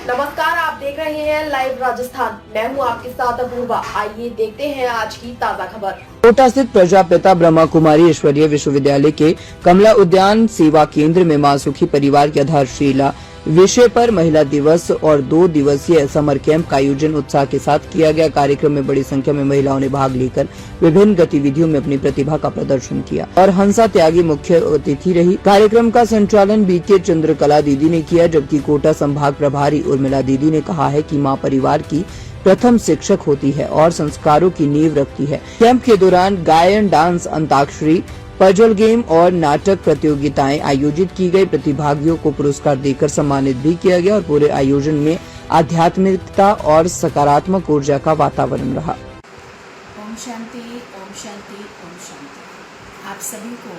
नमस्कार, आप देख रहे हैं लाइव राजस्थान। मैं हूं आपके साथ अपूर्वा। आइए देखते हैं आज की ताजा खबर। कोटा स्थित प्रजापिता ब्रह्मा कुमारी ईश्वरीय विश्वविद्यालय के कमला उद्यान सेवा केंद्र में मां सुखी परिवार की आधारशिला विषय पर महिला दिवस और 2 दिवसीय समर कैंप का आयोजन उत्साह के साथ किया गया। कार्यक्रम में बड़ी संख्या में महिलाओं ने भाग लेकर विभिन्न गतिविधियों में अपनी प्रतिभा का प्रदर्शन किया और हंसा त्यागी मुख्य अतिथि रही। कार्यक्रम का संचालन बीके चंद्रकला दीदी ने किया, जबकि कोटा संभाग प्रभारी उर्मिला दीदी ने कहा है कि मां परिवार की प्रथम शिक्षक होती है और संस्कारों की नींव रखती है। कैंप के दौरान गायन, डांस, अंताक्षरी, पजल गेम और नाटक प्रतियोगिताएं आयोजित की गई। प्रतिभागियों को पुरस्कार देकर सम्मानित भी किया गया और पूरे आयोजन में आध्यात्मिकता और सकारात्मक ऊर्जा का वातावरण रहा। ओम शांति, ओम शांति, ओम शांति। आप सभी को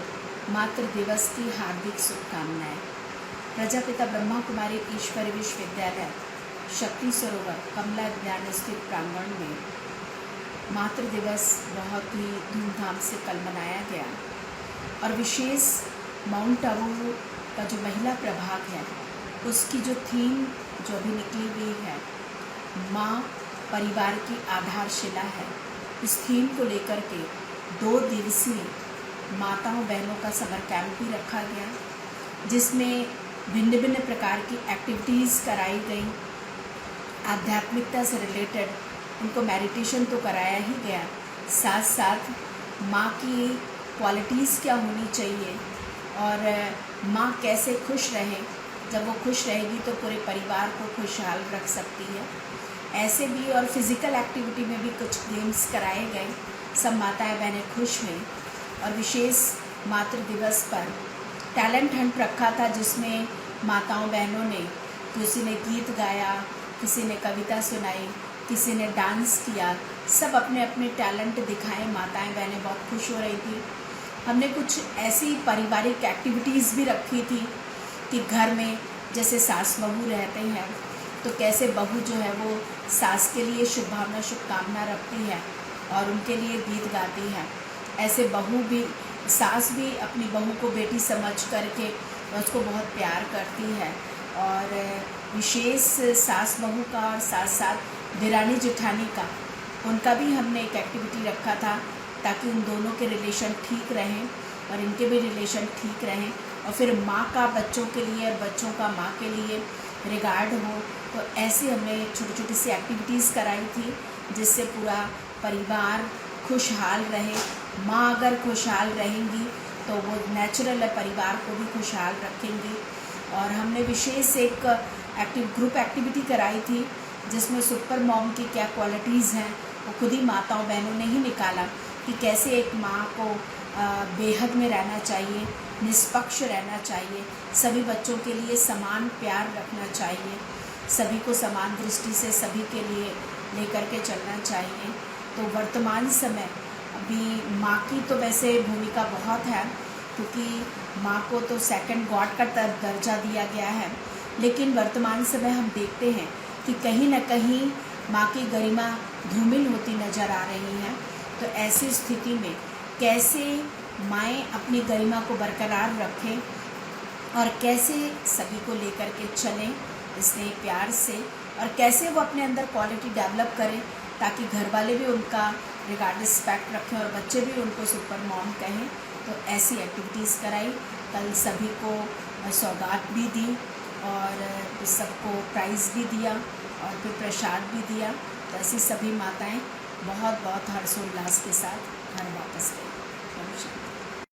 मातृ दिवस की हार्दिक शुभकामनाएं। प्रजापिता ब्रह्मा कुमारी ईश्वरीय विश्वविद्यालय शक्ति सरोवर कमला उद्यान स्थित प्रांगण में मातृ दिवस बहुत ही धूमधाम से कल मनाया गया और विशेष माउंट आबू का जो महिला प्रभाग है उसकी जो थीम जो अभी निकली हुई है, माँ परिवार की आधारशिला है, इस थीम को लेकर के 2 दिवसीय माताओं बहनों का समर कैंप भी रखा गया, जिसमें भिन्न भिन्न प्रकार की एक्टिविटीज़ कराई गई। आध्यात्मिकता से रिलेटेड उनको मेडिटेशन तो कराया ही गया, साथ साथ माँ की क्वालिटीज़ क्या होनी चाहिए और माँ कैसे खुश रहे। जब वो खुश रहेगी तो पूरे परिवार को खुशहाल रख सकती है। ऐसे भी और फिज़िकल एक्टिविटी में भी कुछ गेम्स कराए गए। सब माताएं बहनें खुश हुई और विशेष मातृ दिवस पर टैलेंट हंट रखा था, जिसमें माताओं बहनों ने किसी ने गीत गाया, किसी ने कविता सुनाई, किसी ने डांस किया। सब अपने अपने टैलेंट दिखाए। माताएं बहनें बहुत खुश हो रही थी। हमने कुछ ऐसी पारिवारिक एक्टिविटीज़ भी रखी थी कि घर में जैसे सास बहू रहते हैं तो कैसे बहू जो है वो सास के लिए शुभभावना शुभकामना रखती है और उनके लिए गीत गाती है। ऐसे बहू भी, सास भी अपनी बहू को बेटी समझ करके उसको बहुत प्यार करती है। और विशेष सास बहू का और साथ साथ दिरानी जेठानी का, उनका भी हमने एक एक्टिविटी रखा था ताकि उन दोनों के रिलेशन ठीक रहें और इनके भी रिलेशन ठीक रहें। और फिर माँ का बच्चों के लिए और बच्चों का माँ के लिए रिगार्ड हो। तो ऐसी हमने छोटी छोटी सी एक्टिविटीज़ कराई थी जिससे पूरा परिवार खुशहाल रहे। माँ अगर खुशहाल रहेंगी तो वो नेचुरल है, परिवार को भी खुशहाल रखेंगी। और हमने विशेष एक ग्रुप एक्टिविटी कराई थी जिसमें सुपर मॉम की क्या क्वालिटीज़ हैं वो खुद ही माताओं बहनों ने ही निकाला कि कैसे एक माँ को बेहद में रहना चाहिए, निष्पक्ष रहना चाहिए, सभी बच्चों के लिए समान प्यार रखना चाहिए, सभी को समान दृष्टि से सभी के लिए लेकर के चलना चाहिए। तो वर्तमान समय अभी माँ की तो वैसे भूमिका बहुत है, क्योंकि माँ को तो सेकंड गॉड का दर्जा दिया गया है, लेकिन वर्तमान समय हम देखते हैं कि कहीं न कहीं माँ की गरिमा धूमिल होती नज़र आ रही है। तो ऐसी स्थिति में कैसे माएँ अपनी गरिमा को बरकरार रखें और कैसे सभी को लेकर के चलें स्नेह प्यार से, और कैसे वो अपने अंदर क्वालिटी डेवलप करें ताकि घर वाले भी उनका रिगार्ड रिस्पेक्ट रखें और बच्चे भी उनको सुपर मॉम कहें। तो ऐसी एक्टिविटीज़ कराई। कल सभी को सौगात भी दी और सबको प्राइज़ भी दिया और फिर प्रसाद भी दिया। तो ऐसी सभी माताएं बहुत बहुत हर्षोल्लास के साथ घर वापस गई।